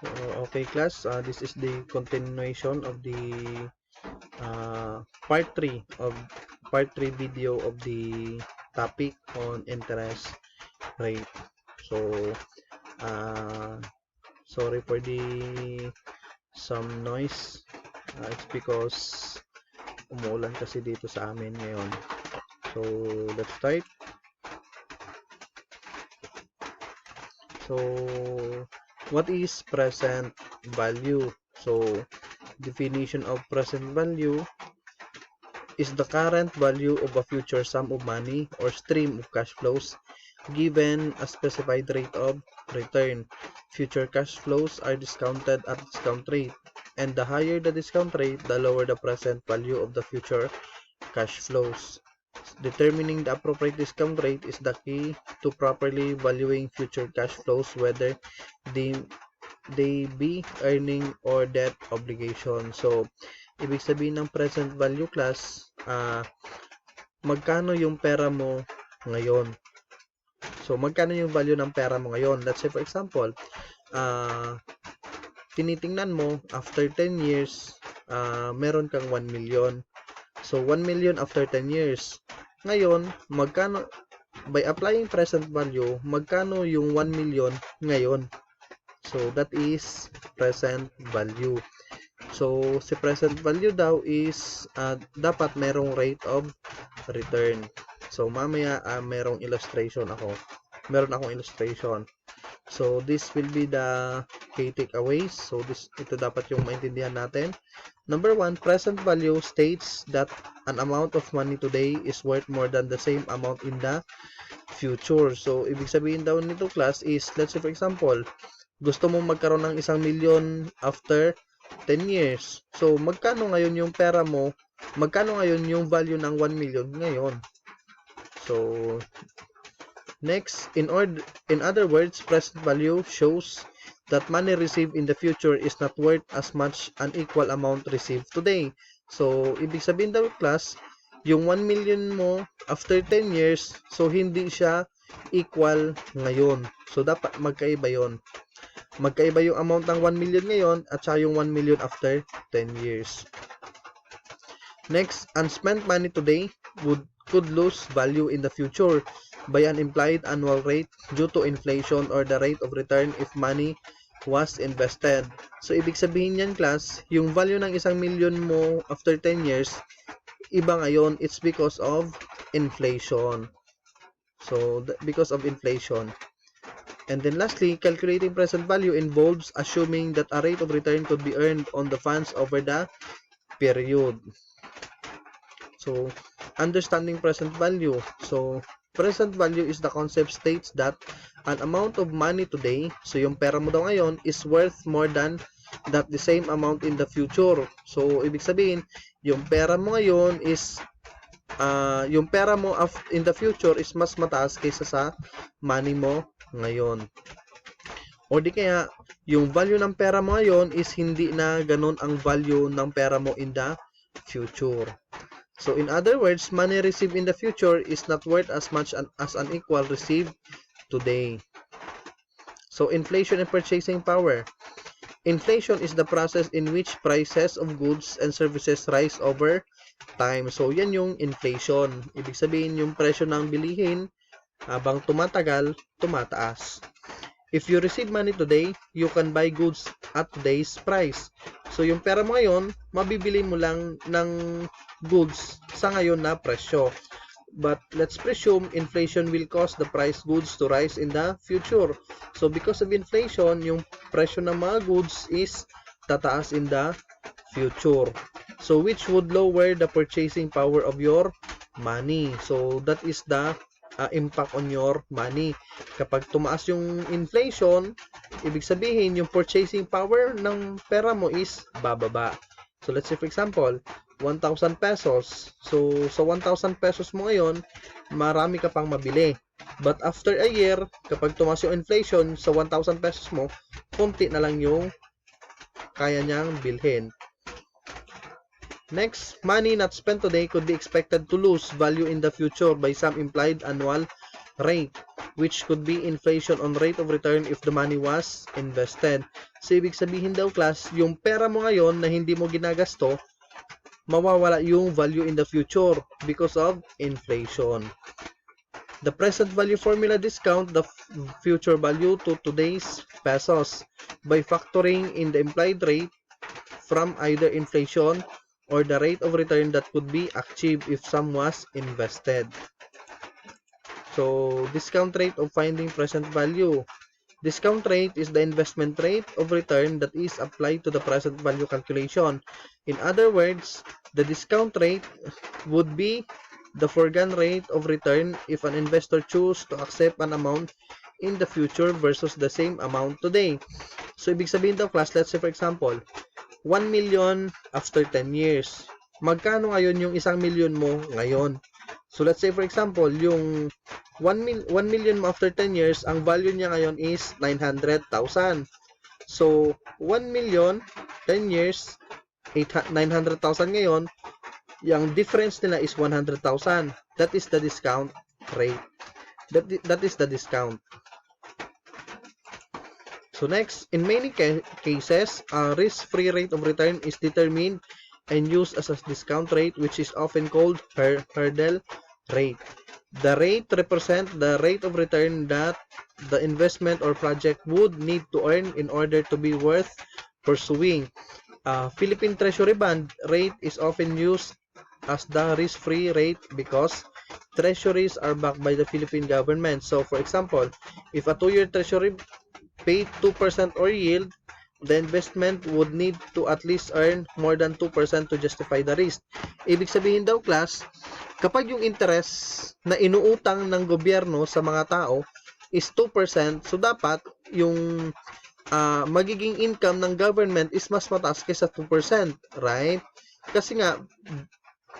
Okay class, this is the continuation of the part 3 of part 3 video of the topic on interest rate. So sorry for the some noise. It's because umuulan kasi dito sa amin ngayon. So let's start. So what is present value? So definition of present value is the current value of a future sum of money or stream of cash flows given a specified rate of return. Future cash flows are discounted at discount rate, and the higher the discount rate, the lower the present value of the future cash flows. Determining the appropriate discount rate is the key to properly valuing future cash flows, whether they be earning or debt obligation. So, ibig sabihin ng present value class, magkano yung pera mo ngayon. So, magkano yung value ng pera mo ngayon? Let's say, for example, tinitingnan mo, after 10 years, meron kang 1 million. So, 1 million after 10 years. Ngayon, magkano, by applying present value, magkano yung 1 million ngayon? So, that is present value. So, si present value daw is dapat merong rate of return. So, mamaya merong illustration ako. Meron akong illustration. So, this will be the key takeaways. So, ito dapat yung maintindihan natin. Number 1, present value states that an amount of money today is worth more than the same amount in the future. So, ibig sabihin daw nito class is, let's say for example, gusto mo magkaroon ng 1 million after 10 years. So, magkano ngayon yung pera mo? Magkano ngayon yung value ng 1 million ngayon? So, next, in other words, present value shows that money received in the future is not worth as much an equal amount received today. So, ibig sabihin daw class, yung 1 million mo after 10 years, so hindi siya equal ngayon. So, dapat magkaiba yon. Magkaiba yung amount ng 1 million ngayon at saka yung 1 million after 10 years. Next, unspent money today could lose value in the future by an implied annual rate due to inflation or the rate of return if money was invested. So, ibig sabihin yan, class, yung value ng 1 million mo after 10 years, iba ngayon, it's because of inflation. So, because of inflation. And then lastly, calculating present value involves assuming that a rate of return could be earned on the funds over the period. So, understanding present value. So, present value is the concept states that an amount of money today, so yung pera mo daw ngayon, is worth more than that the same amount in the future. So, ibig sabihin, yung pera mo ngayon is, yung pera mo in the future is mas mataas kaysa sa money mo ngayon. O di kaya, yung value ng pera mo ngayon is hindi na ganun ang value ng pera mo in the future. So, in other words, money received in the future is not worth as much as an equal received today. So, inflation and purchasing power. Inflation is the process in which prices of goods and services rise over time. So, yan yung inflation. Ibig sabihin, yung presyo ng bilihin, habang tumatagal, tumataas. If you receive money today, you can buy goods at today's price. So, yung pera mo ngayon, mabibili mo lang ng goods sa ngayon na presyo. But let's presume inflation will cause the price goods to rise in the future. So, because of inflation, yung presyo ng mga goods is tataas in the future. So, which would lower the purchasing power of your money. So, that is the impact on your money. Kapag tumaas yung inflation, ibig sabihin yung purchasing power ng pera mo is bababa. So, let's say for example, 1,000 pesos. So, sa 1,000 pesos mo ngayon, marami ka pang mabili. But after a year, kapag tumaas yung inflation sa 1,000 pesos mo, kunti na lang yung kaya niyang bilhin. Next, money not spent today could be expected to lose value in the future by some implied annual rate. which could be inflation on rate of return if the money was invested. So, ibig sabihin daw, class, yung pera mo ngayon na hindi mo ginagasto, mawawala yung value in the future because of inflation. The present value formula discount the future value to today's pesos by factoring in the implied rate from either inflation or the rate of return that could be achieved if sum was invested. So, discount rate of finding present value. Discount rate is the investment rate of return that is applied to the present value calculation. In other words, the discount rate would be the foregone rate of return if an investor chooses to accept an amount in the future versus the same amount today. So, ibig sabihin daw, class, let's say for example, 1 million after 10 years. Magkano ngayon yung 1 million mo ngayon? So, let's say for example, yung 1 million mo after 10 years, ang value niya ngayon is 900,000. So, 1 million, 10 years, 900,000 ngayon, yung difference nila is 100,000. That is the discount rate. That is the discount. So next, in many cases, a risk-free rate of return is determined and used as a discount rate, which is often called hurdle rate. The rate represents the rate of return that the investment or project would need to earn in order to be worth pursuing. Philippine Treasury Bond rate is often used as the risk-free rate because treasuries are backed by the Philippine government. So, for example, if a 2-year treasury paid 2% or yield, the investment would need to at least earn more than 2% to justify the risk. Ibig sabihin daw, class, kapag yung interest na inuutang ng gobyerno sa mga tao is 2%, so dapat yung magiging income ng government is mas mataas kaysa 2%, right? Kasi nga,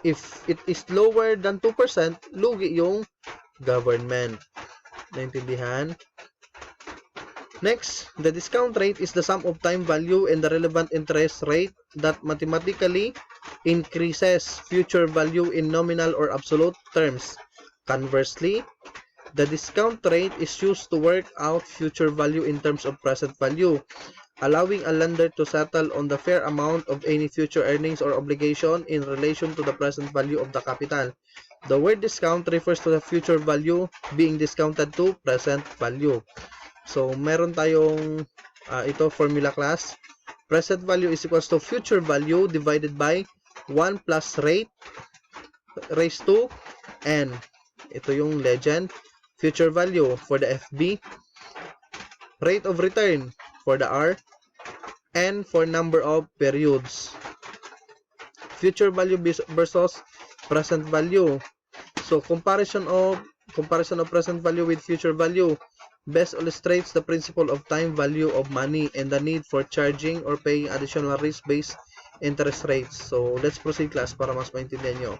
if it is lower than 2%, lugi yung government. Naintindihan? Next, the discount rate is the sum of time value and the relevant interest rate that mathematically increases future value in nominal or absolute terms. Conversely, the discount rate is used to work out future value in terms of present value, allowing a lender to settle on the fair amount of any future earnings or obligation in relation to the present value of the capital. The word discount refers to the future value being discounted to present value. So, meron tayong ito formula, class. Present value is equals to future value divided by 1 plus rate raised to n. Ito yung legend. Future value for the FB. Rate of return for the R. N for number of periods. Future value versus present value. So, comparison of present value with future value best illustrates the principle of time value of money and the need for charging or paying additional risk-based interest rates. So, let's proceed, class, para mas maintindihan nyo.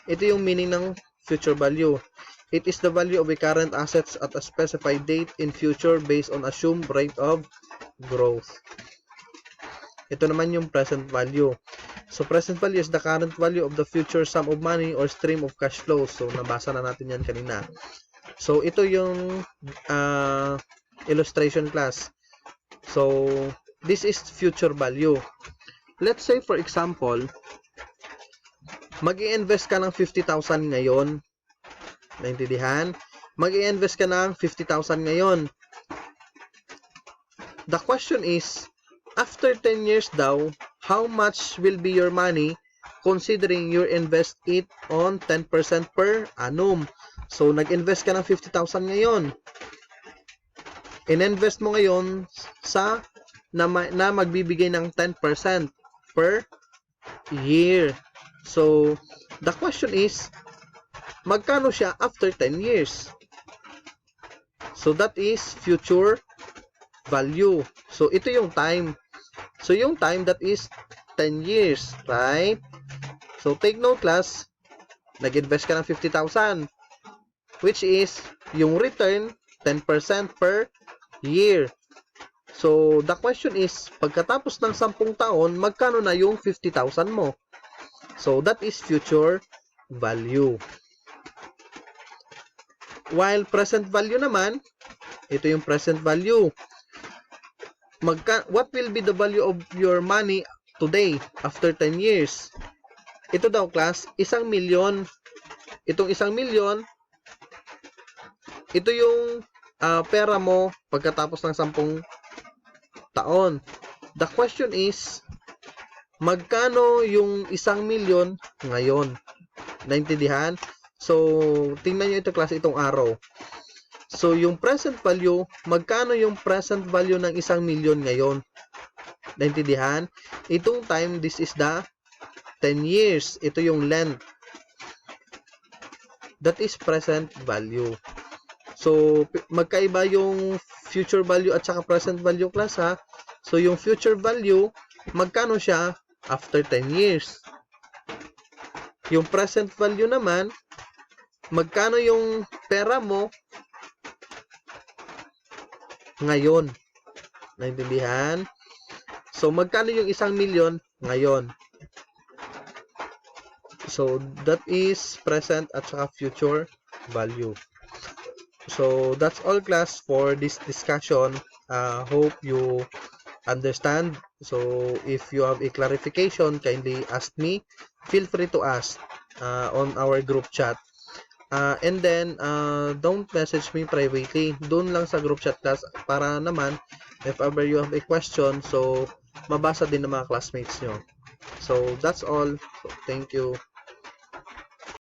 Ito yung meaning ng future value. It is the value of a current assets at a specified date in future based on assumed rate of growth. Ito naman yung present value. So, present value is the current value of the future sum of money or stream of cash flow. So, nabasa na natin yan kanina. So, ito yung illustration, class. So, this is future value. Let's say, for example, mag-i-invest ka ng 50,000 ngayon. Naintindihan? Mag-i-invest ka ng 50,000 ngayon. The question is, after 10 years daw, how much will be your money considering you invest it on 10% per annum? So, nag-invest ka ng 50,000 ngayon. In-invest mo ngayon sa na magbibigay ng 10% per year. So, the question is, magkano siya after 10 years? So, that is future value. So, ito yung time. So, yung time, that is 10 years, right? So, take note, class. Nag-invest ka ng 50,000. Which is, yung return, 10% per year. So, the question is, pagkatapos ng 10 taon, magkano na yung 50,000 mo? So, that is future value. While present value naman, ito yung present value. What will be the value of your money today after 10 years? Ito daw class, 1,000,000. Itong 1,000,000, ito yung pera mo pagkatapos ng 10 taon. The question is, magkano yung 1,000,000 ngayon? Naintindihan? So, tingnan nyo ito klase, itong arrow. So, yung present value, magkano yung present value ng 1,000,000 ngayon? Naintindihan? Itong time, this is the 10 years. Ito yung length. That is present value. So, magkaiba yung future value at saka present value class ha. So, yung future value, magkano siya after 10 years? Yung present value naman, magkano yung pera mo ngayon? Naintindihan? So, magkano yung 1,000,000 ngayon? So, that is present at saka future value. So, that's all class for this discussion. Hope you understand. So, if you have a clarification, kindly ask me. Feel free to ask on our group chat. And then, don't message me privately. Doon lang sa group chat class para naman, if ever you have a question, so, mabasa din ng mga classmates nyo. So, that's all. So, thank you.